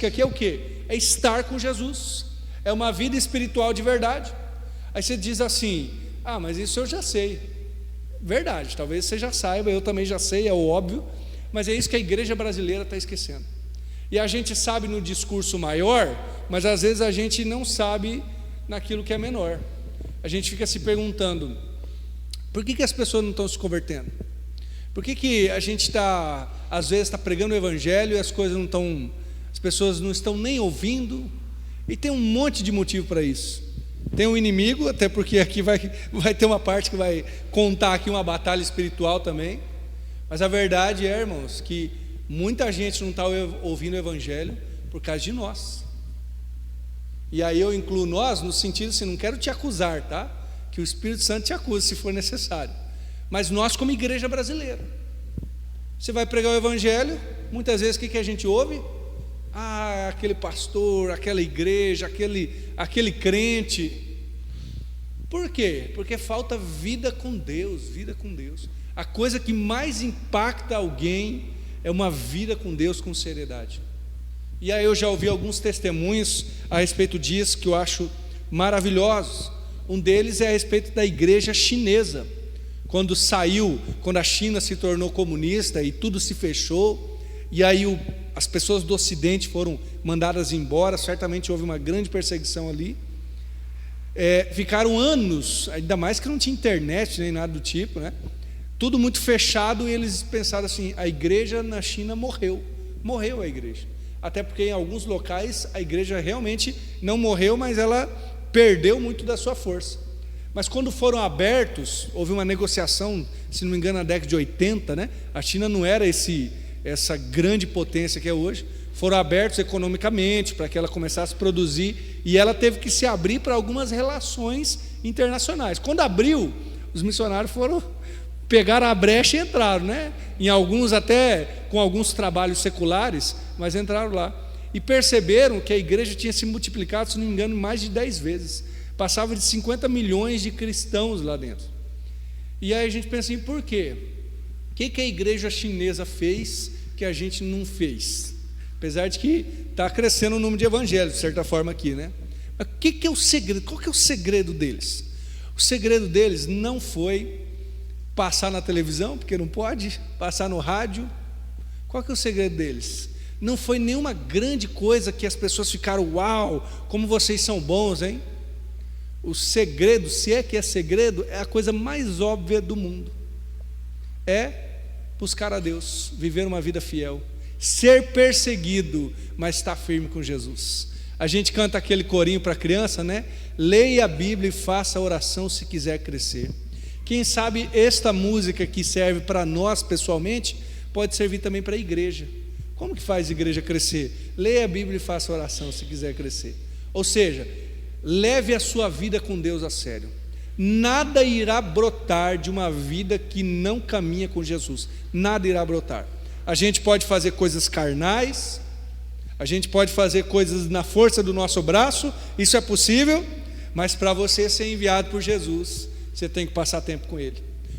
aqui é o quê? É estar com Jesus, é uma vida espiritual de verdade. Aí você diz assim: ah, mas isso eu já sei. Verdade, talvez você já saiba, eu também já sei, é o óbvio, mas é isso que a igreja brasileira está esquecendo. E a gente sabe no discurso maior, mas às vezes a gente não sabe naquilo que é menor. A gente fica se perguntando: por que as pessoas não estão se convertendo? Por que a gente às vezes está pregando o evangelho e as pessoas não estão nem ouvindo? E tem um monte de motivo para isso. Tem um inimigo, até porque aqui vai ter uma parte que vai contar aqui uma batalha espiritual também. Mas a verdade é, irmãos, que muita gente não está ouvindo o evangelho por causa de nós. E aí eu incluo nós no sentido assim, não quero te acusar, tá? Que o Espírito Santo te acuse se for necessário. Mas nós como igreja brasileira, você vai pregar o evangelho, muitas vezes o que a gente ouve? Ah, aquele pastor, aquela igreja, aquele crente. Por quê? Porque falta vida com Deus, vida com Deus. A coisa que mais impacta alguém é uma vida com Deus com seriedade. E aí eu já ouvi alguns testemunhos a respeito disso que eu acho maravilhosos. Um deles é a respeito da igreja chinesa. Quando a China se tornou comunista e tudo se fechou, e aí as pessoas do Ocidente foram mandadas embora, certamente houve uma grande perseguição ali. Ficaram anos, ainda mais que não tinha internet nem nada do tipo, né? Tudo muito fechado, e eles pensaram assim: a igreja na China morreu a igreja. Até porque em alguns locais a igreja realmente não morreu, mas ela perdeu muito da sua força. Mas quando foram abertos, houve uma negociação, se não me engano na década de 80, né? A China não era essa grande potência que é hoje. Foram abertos economicamente para que ela começasse a produzir, e ela teve que se abrir para algumas relações internacionais. Quando abriu, os missionários pegaram a brecha e entraram, né? Em alguns até com alguns trabalhos seculares, mas entraram lá e perceberam que a igreja tinha se multiplicado, se não me engano, mais de 10 vezes. Passava de 50 milhões de cristãos lá dentro. E aí a gente pensa assim: por quê? O que a igreja chinesa fez que a gente não fez? Apesar de que está crescendo o número de evangelhos, de certa forma aqui, né? Mas o que é o segredo? Qual que é o segredo deles? O segredo deles não foi passar na televisão, porque não pode, passar no rádio. Qual que é o segredo deles? Não foi nenhuma grande coisa que as pessoas ficaram: uau, como vocês são bons, hein? O segredo, se é que é segredo, é a coisa mais óbvia do mundo: é buscar a Deus, viver uma vida fiel, ser perseguido, mas estar firme com Jesus. A gente canta aquele corinho para criança, né? Leia a Bíblia e faça a oração se quiser crescer. Quem sabe esta música que serve para nós pessoalmente pode servir também para a igreja. Como que faz a igreja crescer? Leia a Bíblia e faça a oração se quiser crescer. Ou seja, leve a sua vida com Deus a sério. Nada irá brotar de uma vida que não caminha com Jesus. Nada irá brotar. A gente pode fazer coisas carnais, a gente pode fazer coisas na força do nosso braço, isso é possível, mas para você ser enviado por Jesus, você tem que passar tempo com Ele.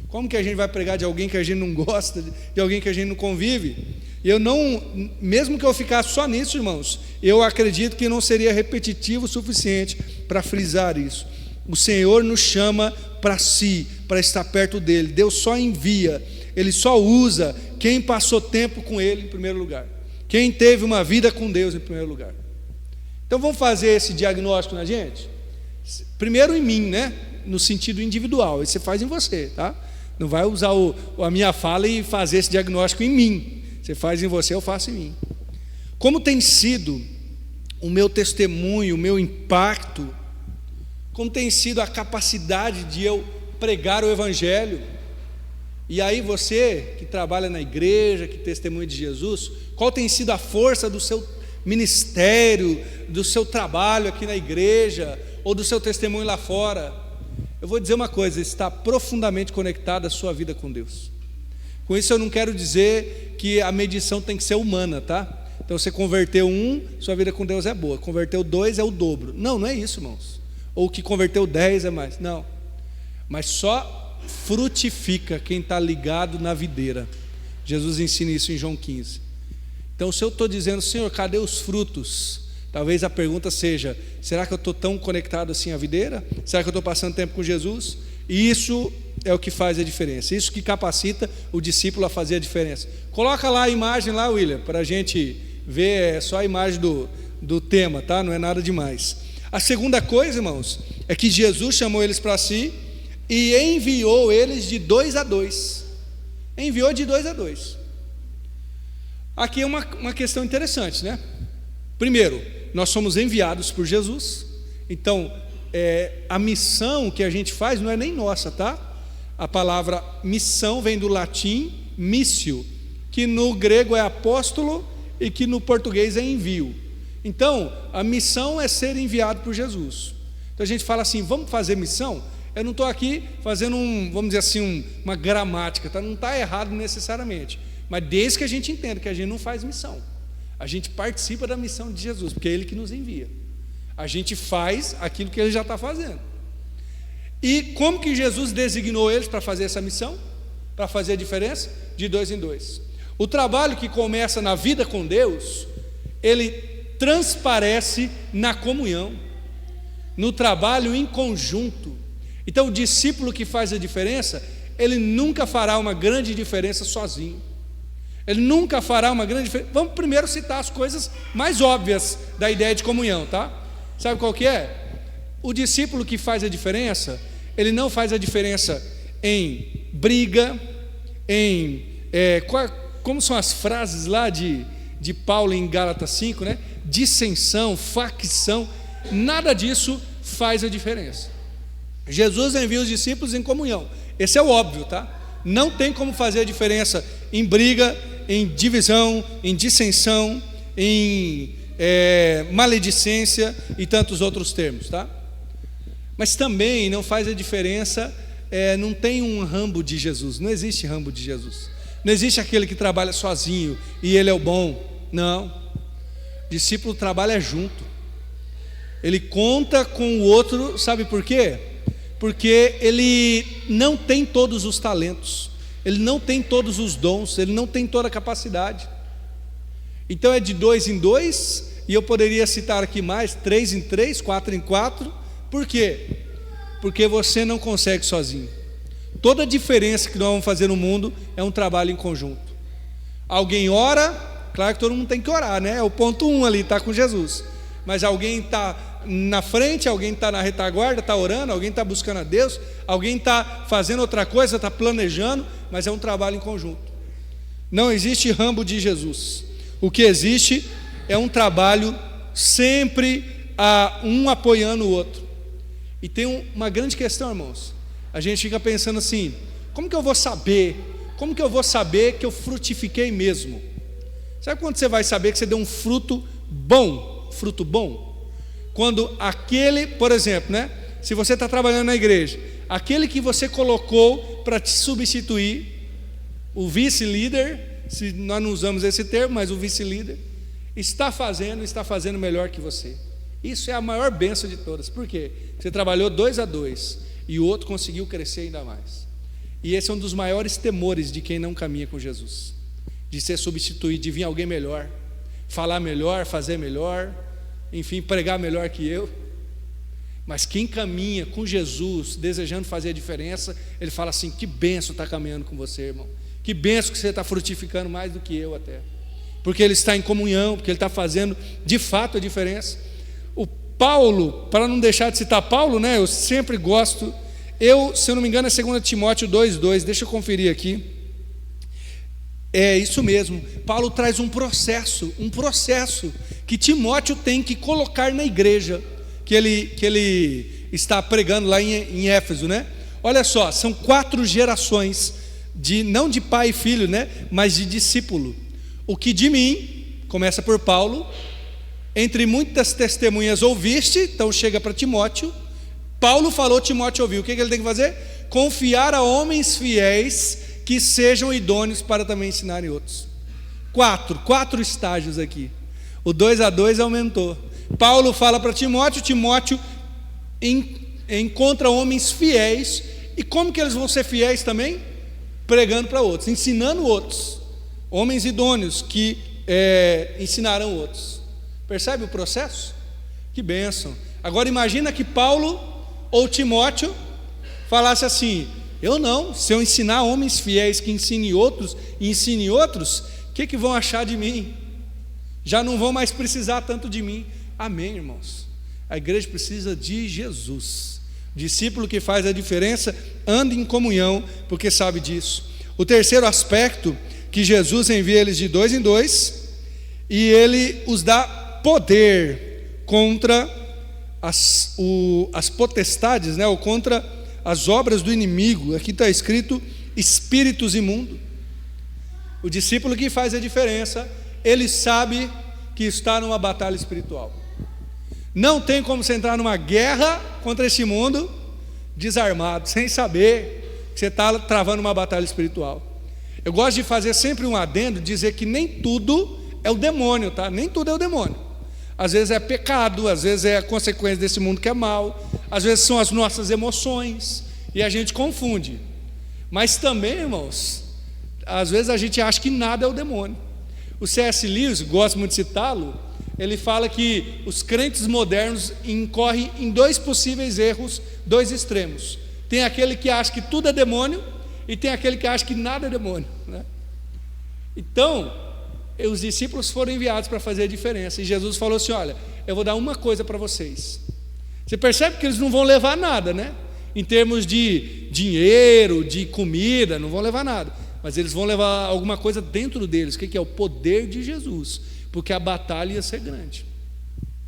Como que a gente vai pregar de alguém que a gente não gosta, de alguém que a gente não convive? Mesmo que eu ficasse só nisso, irmãos, eu acredito que não seria repetitivo o suficiente para frisar isso. O Senhor nos chama para si, para estar perto dEle. Deus só envia, Ele só usa quem passou tempo com Ele em primeiro lugar, quem teve uma vida com Deus em primeiro lugar. Então vamos fazer esse diagnóstico na gente? Primeiro em mim, né? No sentido individual, isso você faz em você, tá? Não vai usar a minha fala e fazer esse diagnóstico em mim. Você faz em você, eu faço em mim. Como tem sido o meu testemunho, o meu impacto, como tem sido a capacidade de eu pregar o evangelho? E aí você que trabalha na igreja, que testemunha de Jesus, qual tem sido a força do seu ministério, do seu trabalho aqui na igreja, ou do seu testemunho lá fora? Eu vou dizer uma coisa: está profundamente conectada a sua vida com Deus. Com isso eu não quero dizer que a medição tem que ser humana, tá? Então você converteu 1, sua vida com Deus é boa, converteu 2 é o dobro. Não é isso, irmãos. Ou que converteu 10 é mais, não. Mas só frutifica quem está ligado na videira. Jesus ensina isso em João 15. Então, se eu estou dizendo, Senhor, cadê os frutos? Talvez a pergunta seja, será que eu estou tão conectado assim à videira? Será que eu estou passando tempo com Jesus? E isso é o que faz a diferença, isso que capacita o discípulo a fazer a diferença. Coloca lá a imagem lá, William, para a gente ver, é só a imagem do tema, tá? Não é nada demais. A segunda coisa, irmãos, é que Jesus chamou eles para si e enviou eles de 2 a 2. Enviou de 2 a 2. Aqui é uma questão interessante, né? Primeiro, nós somos enviados por Jesus. Então, a missão que a gente faz não é nem nossa, tá? A palavra missão vem do latim missio, que no grego é apóstolo e que no português é envio. Então, a missão é ser enviado por Jesus. Então a gente fala assim, vamos fazer missão? Eu não estou aqui fazendo vamos dizer assim, uma gramática, tá? Não está errado necessariamente, mas desde que a gente entenda que a gente não faz missão, a gente participa da missão de Jesus, porque é Ele que nos envia. A gente faz aquilo que Ele já está fazendo. E como que Jesus designou eles para fazer essa missão? Para fazer a diferença? De 2 em 2. O trabalho que começa na vida com Deus, ele transparece na comunhão, no trabalho em conjunto. Então o discípulo que faz a diferença, ele nunca fará uma grande diferença sozinho. Ele nunca fará uma grande diferença. Vamos primeiro citar as coisas mais óbvias da ideia de comunhão, tá? Sabe qual que é? O discípulo que faz a diferença, ele não faz a diferença em briga, como são as frases lá de Paulo em Gálatas 5, né? Dissensão, facção, nada disso faz a diferença. Jesus envia os discípulos em comunhão, esse é o óbvio, tá? Não tem como fazer a diferença em briga, em divisão, em dissensão, em maledicência e tantos outros termos, tá? Mas também não faz a diferença, não tem um Rambo de Jesus, não existe Rambo de Jesus, não existe aquele que trabalha sozinho e ele é o bom, não. O discípulo trabalha junto, ele conta com o outro, sabe por quê? Porque ele não tem todos os talentos, ele não tem todos os dons, ele não tem toda a capacidade. Então é de 2 em 2, e eu poderia citar aqui mais, 3 em 3, 4 em 4. Por quê? Porque você não consegue sozinho. Toda a diferença que nós vamos fazer no mundo é um trabalho em conjunto. Alguém ora, claro que todo mundo tem que orar, né? É o ponto 1 ali, está com Jesus. Mas alguém está na frente, alguém está na retaguarda, está orando, alguém está buscando a Deus, alguém está fazendo outra coisa, está planejando, mas é um trabalho em conjunto. Não existe Rambo de Jesus. O que existe é um trabalho sempre um apoiando o outro. E tem uma grande questão, irmãos. A gente fica pensando assim, como que eu vou saber? Como que eu vou saber que eu frutifiquei mesmo? Sabe quando você vai saber que você deu um fruto bom? Fruto bom? Quando aquele, por exemplo, né? Se você está trabalhando na igreja, aquele que você colocou para te substituir, o vice-líder, se nós não usamos esse termo, mas o vice-líder está fazendo melhor que você. Isso é a maior bênção de todas. Por quê? Você trabalhou 2 a 2 e o outro conseguiu crescer ainda mais. E esse é um dos maiores temores de quem não caminha com Jesus, de ser substituído, de vir alguém melhor, falar melhor, fazer melhor, enfim, pregar melhor que eu. Mas quem caminha com Jesus, desejando fazer a diferença, ele fala assim, que bênção está caminhando com você, irmão. Que bênção que você está frutificando mais do que eu até. Porque ele está em comunhão, porque ele está fazendo de fato a diferença. O Paulo, para não deixar de citar Paulo, né? Eu sempre gosto, se eu não me engano é 2 Timóteo 2,2, deixa eu conferir aqui. É isso mesmo, Paulo traz um processo que Timóteo tem que colocar na igreja, que ele está pregando lá em Éfeso, né? Olha só, são 4 gerações, não de pai e filho, né? Mas de discípulo. O que de mim, começa por Paulo, entre muitas testemunhas ouviste, então chega para Timóteo, Paulo falou, Timóteo ouviu, o que ele tem que fazer? Confiar a homens fiéis, que sejam idôneos para também ensinarem outros. 4 estágios aqui. O 2 a 2 aumentou. Paulo fala para Timóteo, Timóteo encontra homens fiéis. E como que eles vão ser fiéis também? Pregando para outros, ensinando outros. Homens idôneos que ensinarão outros. Percebe o processo? Que bênção. Agora imagina que Paulo ou Timóteo falasse assim: eu não, se eu ensinar homens fiéis que ensinem outros, o que vão achar de mim? Já não vão mais precisar tanto de mim. Amém, irmãos? A igreja precisa de Jesus. O discípulo que faz a diferença anda em comunhão, porque sabe disso. O terceiro aspecto, que Jesus envia eles de 2 em 2, e ele os dá poder contra as potestades, né, ou contra as obras do inimigo. Aqui está escrito espíritos imundos. O discípulo que faz a diferença, ele sabe que está numa batalha espiritual. Não tem como você entrar numa guerra contra esse mundo desarmado, sem saber que você está travando uma batalha espiritual. Eu gosto de fazer sempre um adendo, dizer que nem tudo é o demônio, tá? Nem tudo é o demônio. Às vezes é pecado, às vezes é a consequência desse mundo que é mal, às vezes são as nossas emoções, e a gente confunde. Mas também, irmãos, às vezes a gente acha que nada é o demônio. O C.S. Lewis, gosto muito de citá-lo, ele fala que os crentes modernos incorrem em 2 possíveis erros, 2 extremos. Tem aquele que acha que tudo é demônio, e tem aquele que acha que nada é demônio, né? Então, os discípulos foram enviados para fazer a diferença, e Jesus falou assim: olha, eu vou dar uma coisa para vocês. Você percebe que eles não vão levar nada, né? Em termos de dinheiro, de comida, não vão levar nada, mas eles vão levar alguma coisa dentro deles. O que é? O poder de Jesus, porque a batalha ia ser grande.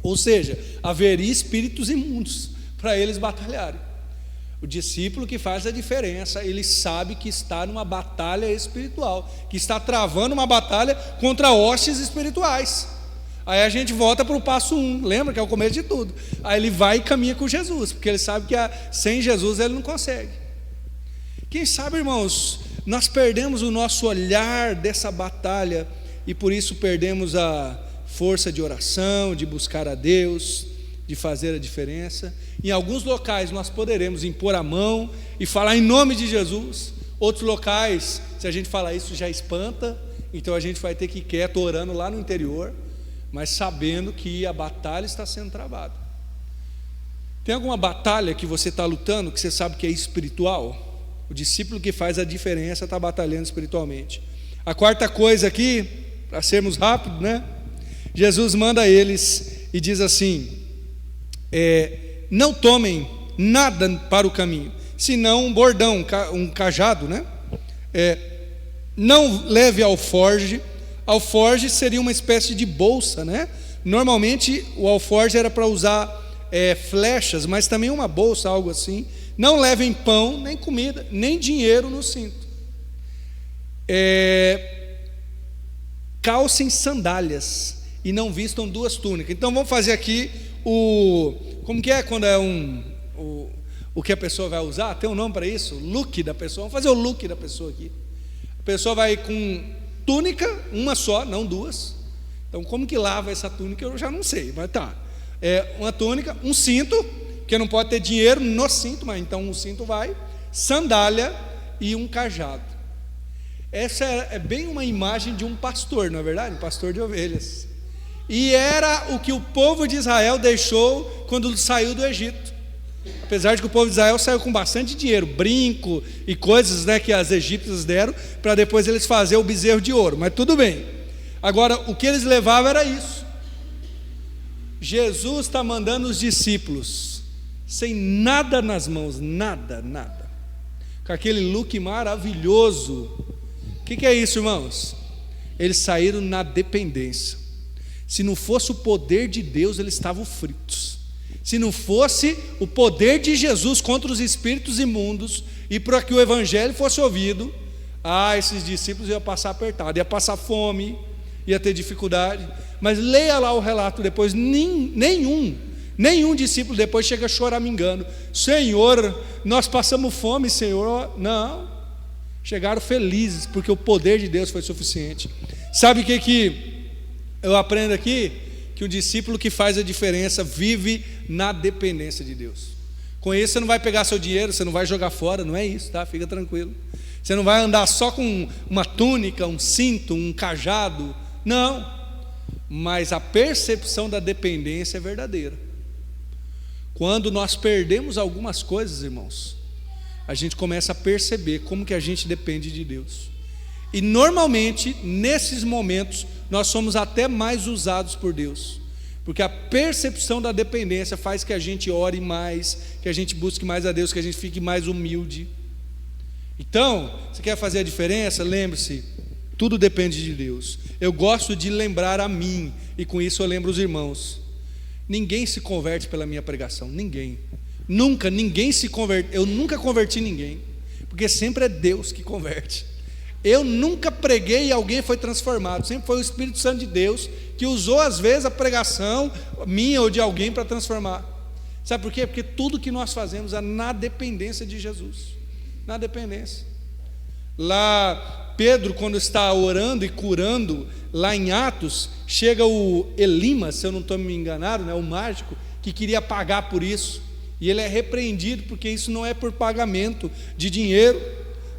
Ou seja, haveria espíritos imundos para eles batalharem. O discípulo que faz a diferença, ele sabe que está numa batalha espiritual, que está travando uma batalha contra hostes espirituais. Aí a gente volta para o passo 1, lembra que é o começo de tudo. Aí ele vai e caminha com Jesus, porque ele sabe que sem Jesus ele não consegue. Quem sabe, irmãos, nós perdemos o nosso olhar dessa batalha, e por isso perdemos a força de oração, de buscar a Deus, de fazer a diferença. Em alguns locais nós poderemos impor a mão e falar em nome de Jesus. Outros locais, se a gente falar isso, já espanta. Então a gente vai ter que ir quieto, orando lá no interior, mas sabendo que a batalha está sendo travada. Tem alguma batalha que você está lutando, que você sabe que é espiritual? O discípulo que faz a diferença está batalhando espiritualmente. A quarta coisa aqui, para sermos rápidos, né? Jesus manda eles e diz assim: não tomem nada para o caminho, senão um bordão, um cajado, né? Não leve alforge. Alforge seria uma espécie de bolsa, né? Normalmente o alforge era para usar flechas, mas também uma bolsa, algo assim. Não levem pão, nem comida, nem dinheiro no cinto. Calcem sandálias e não vistam 2 túnicas. Então vamos fazer aqui como que é quando é o que a pessoa vai usar? Tem um nome para isso? Look da pessoa. Vamos fazer o look da pessoa aqui. A pessoa vai com túnica, uma só, não 2. Então como que lava essa túnica eu já não sei, mas tá. Uma túnica, um cinto, porque não pode ter dinheiro no cinto, mas então um cinto vai, sandália e um cajado. Essa é bem uma imagem de um pastor, não é verdade? Um pastor de ovelhas. E era o que o povo de Israel deixou quando saiu do Egito. Apesar de que o povo de Israel saiu com bastante dinheiro, brinco e coisas, né, que as egípcias deram, para depois eles fazerem o bezerro de ouro, mas tudo bem. Agora, o que eles levavam era isso. Jesus está mandando os discípulos sem nada nas mãos, nada, com aquele look maravilhoso. O que é isso, irmãos? Eles saíram na dependência. Se não fosse o poder de Deus, eles estavam fritos. Se não fosse o poder de Jesus contra os espíritos imundos e para que o evangelho fosse ouvido, esses discípulos iam passar apertado, ia passar fome, ia ter dificuldade. Mas leia lá o relato depois, nenhum discípulo depois chega choramingando: Senhor, nós passamos fome, Senhor. Não, chegaram felizes, porque o poder de Deus foi suficiente. Sabe o que eu aprendo aqui? Que o discípulo que faz a diferença vive na dependência de Deus. Com isso você não vai pegar seu dinheiro, você não vai jogar fora, não é isso, tá? Fica tranquilo. Você não vai andar só com uma túnica, um cinto, um cajado. Não, mas a percepção da dependência é verdadeira. Quando nós perdemos algumas coisas, irmãos, a gente começa a perceber como que a gente depende de Deus. E normalmente, nesses momentos, nós somos até mais usados por Deus, porque a percepção da dependência faz que a gente ore mais, que a gente busque mais a Deus, que a gente fique mais humilde. Então, você quer fazer a diferença? Lembre-se, tudo depende de Deus. Eu gosto de lembrar a mim, e com isso eu lembro os irmãos. Ninguém se converte pela minha pregação, ninguém. Ninguém se converte. Eu nunca converti ninguém, porque sempre é Deus que converte. Eu nunca preguei e alguém foi transformado. Sempre foi o Espírito Santo de Deus que usou às vezes a pregação minha ou de alguém para transformar. Sabe por quê? Porque tudo que nós fazemos é na dependência de Jesus. Na dependência. Lá Pedro, quando está orando e curando, lá em Atos, chega o Elimas, se eu não estou me enganado, né, o mágico, que queria pagar por isso. E ele é repreendido, porque isso não é por pagamento de dinheiro,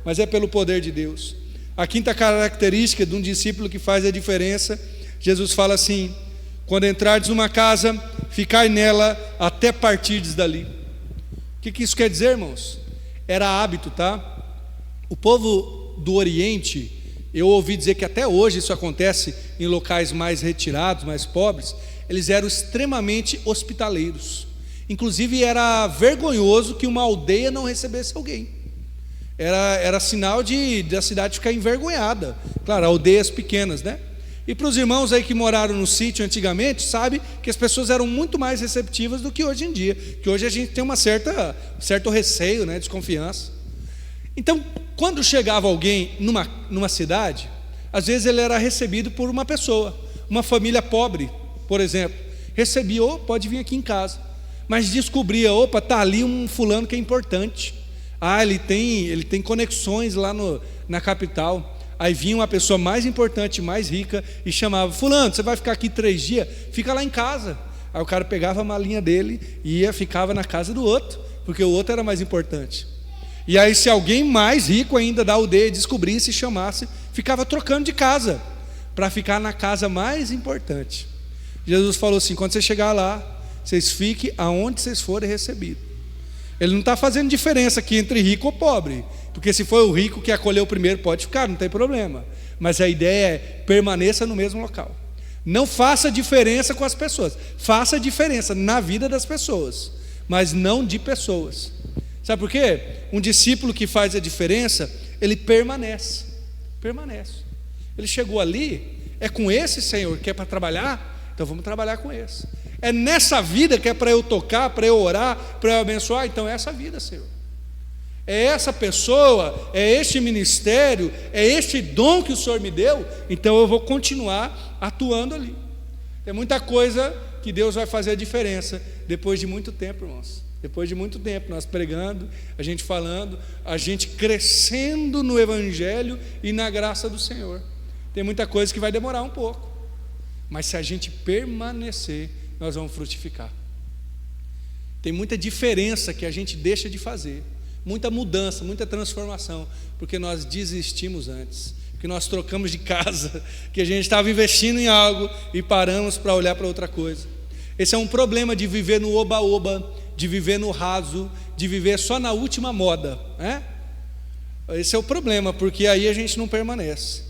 mas é pelo poder de Deus. A quinta característica de um discípulo que faz a diferença, Jesus fala assim: quando entrardes numa casa, ficai nela até partirdes dali. O que isso quer dizer, irmãos? Era hábito, tá? O povo do Oriente, eu ouvi dizer que até hoje isso acontece em locais mais retirados, mais pobres, eles eram extremamente hospitaleiros. Inclusive era vergonhoso que uma aldeia não recebesse alguém. Era sinal da cidade ficar envergonhada. Claro, aldeias pequenas, né? E para os irmãos aí que moraram no sítio antigamente, sabe que as pessoas eram muito mais receptivas do que hoje em dia. Que hoje a gente tem certo receio, né? Desconfiança. Então, quando chegava alguém numa cidade, às vezes ele era recebido por uma pessoa, uma família pobre, por exemplo. Recebia: pode vir aqui em casa. Mas descobria: está ali um fulano que é importante. Ele tem conexões lá na capital. Aí vinha uma pessoa mais importante, mais rica, e chamava: fulano, você vai ficar aqui 3 dias? Fica lá em casa. Aí o cara pegava a malinha dele e ficava na casa do outro, porque o outro era mais importante. E aí, se alguém mais rico ainda da aldeia descobrisse e chamasse, ficava trocando de casa, para ficar na casa mais importante. Jesus falou assim: quando você chegar lá, vocês fiquem aonde vocês forem recebidos. Ele não está fazendo diferença aqui entre rico ou pobre, porque se foi o rico que acolheu primeiro, pode ficar, não tem problema. Mas a ideia é: permaneça no mesmo local. Não faça diferença com as pessoas, faça diferença na vida das pessoas, mas não de pessoas. Sabe por quê? Um discípulo que faz a diferença, ele permanece. Ele chegou ali, é com esse Senhor que é para trabalhar, então vamos trabalhar com esse. É nessa vida que é para eu tocar, para eu orar, para eu abençoar, então é essa vida, Senhor. É essa pessoa, é este ministério, é este dom que o Senhor me deu, então eu vou continuar atuando ali. Tem muita coisa que Deus vai fazer a diferença depois de muito tempo, irmãos. Depois de muito tempo, nós pregando, a gente falando, a gente crescendo no Evangelho e na graça do Senhor. Tem muita coisa que vai demorar um pouco, mas se a gente permanecer, nós vamos frutificar. Tem muita diferença que a gente deixa de fazer, muita mudança, muita transformação, porque nós desistimos antes, porque nós trocamos de casa, que a gente estava investindo em algo e paramos para olhar para outra coisa. Esse é um problema de viver no oba-oba, de viver no raso, de viver só na última moda, né? Esse é o problema, porque aí a gente não permanece.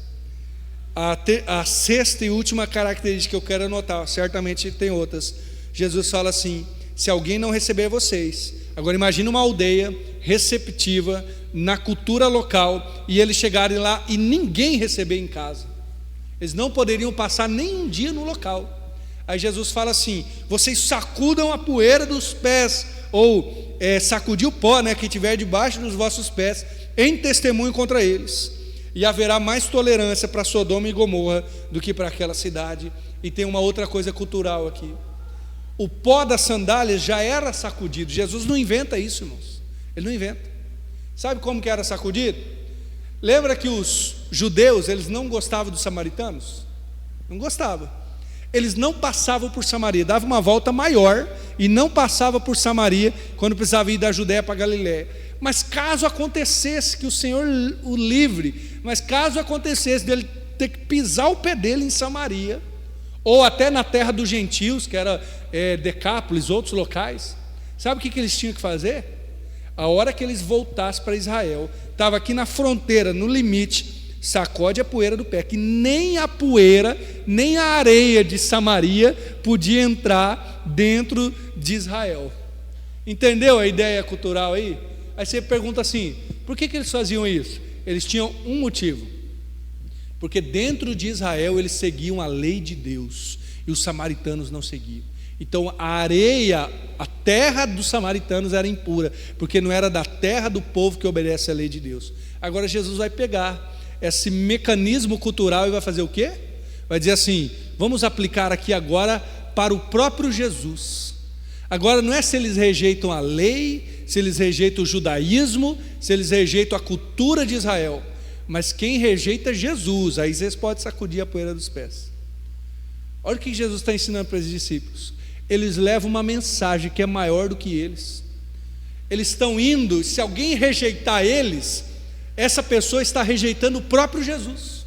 A sexta e última característica que eu quero anotar, certamente tem outras. Jesus fala assim: se alguém não receber vocês, agora imagina uma aldeia receptiva na cultura local, e eles chegarem lá e ninguém receber em casa, eles não poderiam passar nem um dia no local. Aí Jesus fala assim: vocês sacudam a poeira dos pés, ou sacudir o pó, né, que tiver debaixo dos vossos pés, em testemunho contra eles, e haverá mais tolerância para Sodoma e Gomorra do que para aquela cidade. E tem uma outra coisa cultural aqui: o pó das sandálias já era sacudido. Jesus não inventa isso, irmãos, ele não inventa. Sabe como que era sacudido? Lembra que os judeus, eles não gostavam dos samaritanos? Não gostavam. Eles não passavam por Samaria, davam uma volta maior e não passavam por Samaria quando precisava ir da Judéia para Galiléia. Mas caso acontecesse, que o Senhor o livre, mas caso acontecesse dele ter que pisar o pé dele em Samaria, ou até na terra dos gentios, que era Decápolis, outros locais. Sabe o que eles tinham que fazer? A hora que eles voltassem para Israel, estava aqui na fronteira, no limite, sacode a poeira do pé, que nem a poeira, nem a areia de Samaria podia entrar dentro de Israel. Entendeu a ideia cultural aí? Aí você pergunta assim, por que eles faziam isso? Eles tinham um motivo, porque dentro de Israel eles seguiam a lei de Deus, e os samaritanos não seguiam. Então a areia, a terra dos samaritanos era impura, porque não era da terra do povo que obedece à lei de Deus. Agora Jesus vai pegar esse mecanismo cultural e vai fazer o quê? Vai dizer assim, vamos aplicar aqui agora para o próprio Jesus. Agora não é se eles rejeitam a lei, se eles rejeitam o judaísmo, se eles rejeitam a cultura de Israel, mas quem rejeita Jesus, aí vocês podem sacudir a poeira dos pés. Olha o que Jesus está ensinando para os discípulos. Eles levam uma mensagem que é maior do que eles. Eles estão indo, se alguém rejeitar eles, essa pessoa está rejeitando o próprio Jesus.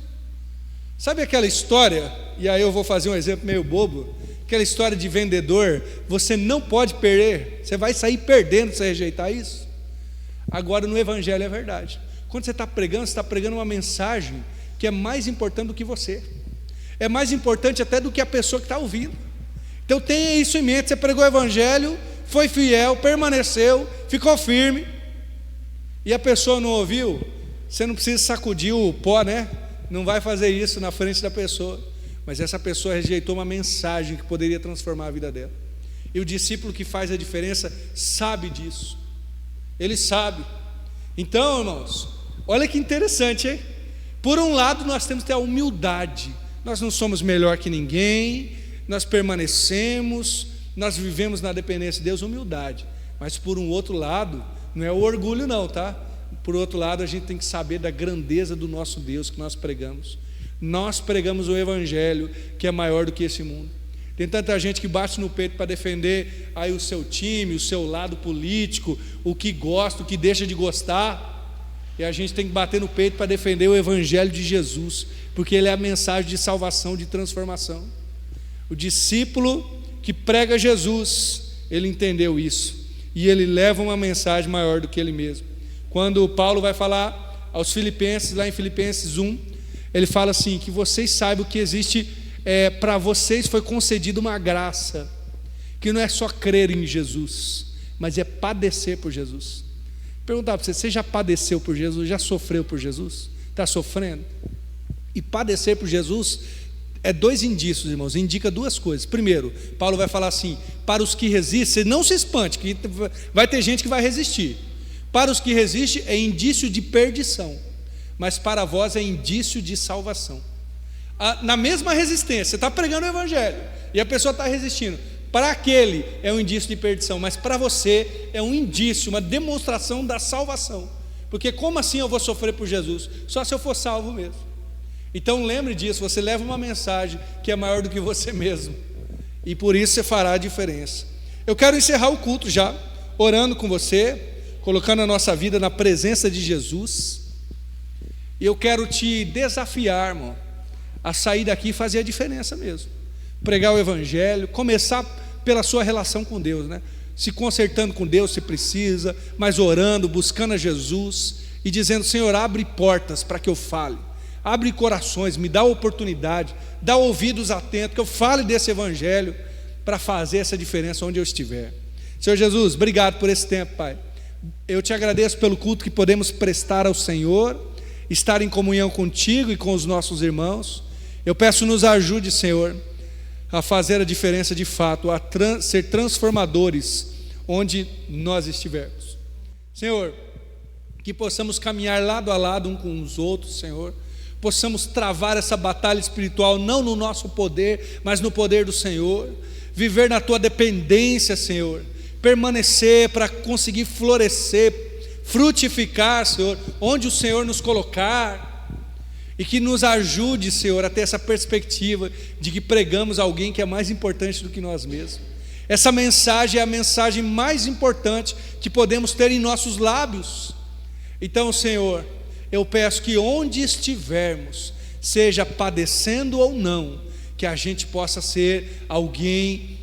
Sabe aquela história, e aí eu vou fazer um exemplo meio bobo, aquela história de vendedor, você não pode perder, você vai sair perdendo se você rejeitar isso. Agora no Evangelho é verdade. Quando você está pregando uma mensagem que é mais importante do que você, é mais importante até do que a pessoa que está ouvindo. Então tenha isso em mente, você pregou o Evangelho, foi fiel, permaneceu, ficou firme, e a pessoa não ouviu, você não precisa sacudir o pó, né? Não vai fazer isso na frente da pessoa, mas essa pessoa rejeitou uma mensagem que poderia transformar a vida dela, e o discípulo que faz a diferença sabe disso, ele sabe. Então, irmãos, olha que interessante, hein? Por um lado nós temos que ter a humildade, nós não somos melhor que ninguém, nós permanecemos, nós vivemos na dependência de Deus, humildade. Mas por um outro lado, não é o orgulho não, tá? Por outro lado, a gente tem que saber da grandeza do nosso Deus que nós pregamos. Nós pregamos o Evangelho que é maior do que esse mundo. Tem tanta gente que bate no peito para defender aí o seu time, o seu lado político, o que gosta, o que deixa de gostar. E a gente tem que bater no peito para defender o Evangelho de Jesus, porque ele é a mensagem de salvação, de transformação. O discípulo que prega Jesus, ele entendeu isso, e ele leva uma mensagem maior do que ele mesmo. Quando Paulo vai falar aos Filipenses, lá em Filipenses 1, ele fala assim, que vocês saibam que existe, para vocês foi concedida uma graça, que não é só crer em Jesus, mas é padecer por Jesus. Perguntar para você já padeceu por Jesus, já sofreu por Jesus? Está sofrendo? E padecer por Jesus é dois indícios, irmãos, indica duas coisas. Primeiro, Paulo vai falar assim, para os que resistem, não se espante, que vai ter gente que vai resistir. Para os que resistem é indício de perdição, mas para vós é indício de salvação. Na mesma resistência, você está pregando o Evangelho, e a pessoa está resistindo. Para aquele é um indício de perdição, mas para você é um indício, uma demonstração da salvação. Porque como assim eu vou sofrer por Jesus? Só se eu for salvo mesmo. Então lembre disso, você leva uma mensagem que é maior do que você mesmo, e por isso você fará a diferença. Eu quero encerrar o culto já, orando com você, colocando a nossa vida na presença de Jesus, e eu quero te desafiar, irmão, a sair daqui e fazer a diferença mesmo, pregar o Evangelho, começar pela sua relação com Deus, né? Se consertando com Deus se precisa, mas orando, buscando a Jesus, e dizendo, Senhor, abre portas para que eu fale, abre corações, me dá oportunidade, dá ouvidos atentos, que eu fale desse Evangelho, para fazer essa diferença onde eu estiver. Senhor Jesus, obrigado por esse tempo, Pai. Eu te agradeço pelo culto que podemos prestar ao Senhor, estar em comunhão contigo e com os nossos irmãos. Eu peço, nos ajude, Senhor, a fazer a diferença de fato, a ser transformadores onde nós estivermos. Senhor, que possamos caminhar lado a lado um com os outros, Senhor, possamos travar essa batalha espiritual, não no nosso poder, mas no poder do Senhor, viver na Tua dependência, Senhor, permanecer para conseguir florescer, frutificar, Senhor, onde o Senhor nos colocar, e que nos ajude, Senhor, a ter essa perspectiva de que pregamos alguém que é mais importante do que nós mesmos. Essa mensagem é a mensagem mais importante que podemos ter em nossos lábios. Então, Senhor, eu peço que onde estivermos, seja padecendo ou não, que a gente possa ser alguém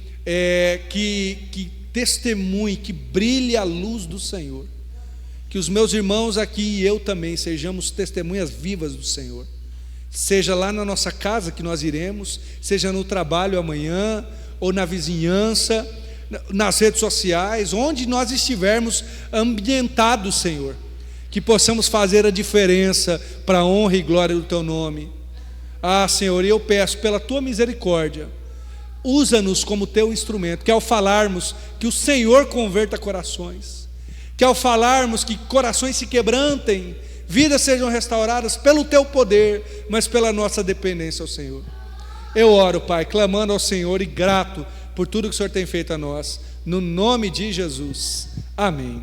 que testemunhe, que brilhe a luz do Senhor. Que os meus irmãos aqui e eu também sejamos testemunhas vivas do Senhor. Seja lá na nossa casa que nós iremos, seja no trabalho amanhã, ou na vizinhança, nas redes sociais, onde nós estivermos ambientados, Senhor, que possamos fazer a diferença para a honra e glória do Teu nome. Senhor, eu peço pela Tua misericórdia, usa-nos como Teu instrumento, que ao falarmos, que o Senhor converta corações, que ao falarmos, que corações se quebrantem, vidas sejam restauradas pelo Teu poder, mas pela nossa dependência ao Senhor. Eu oro, Pai, clamando ao Senhor e grato por tudo que o Senhor tem feito a nós, no nome de Jesus, amém.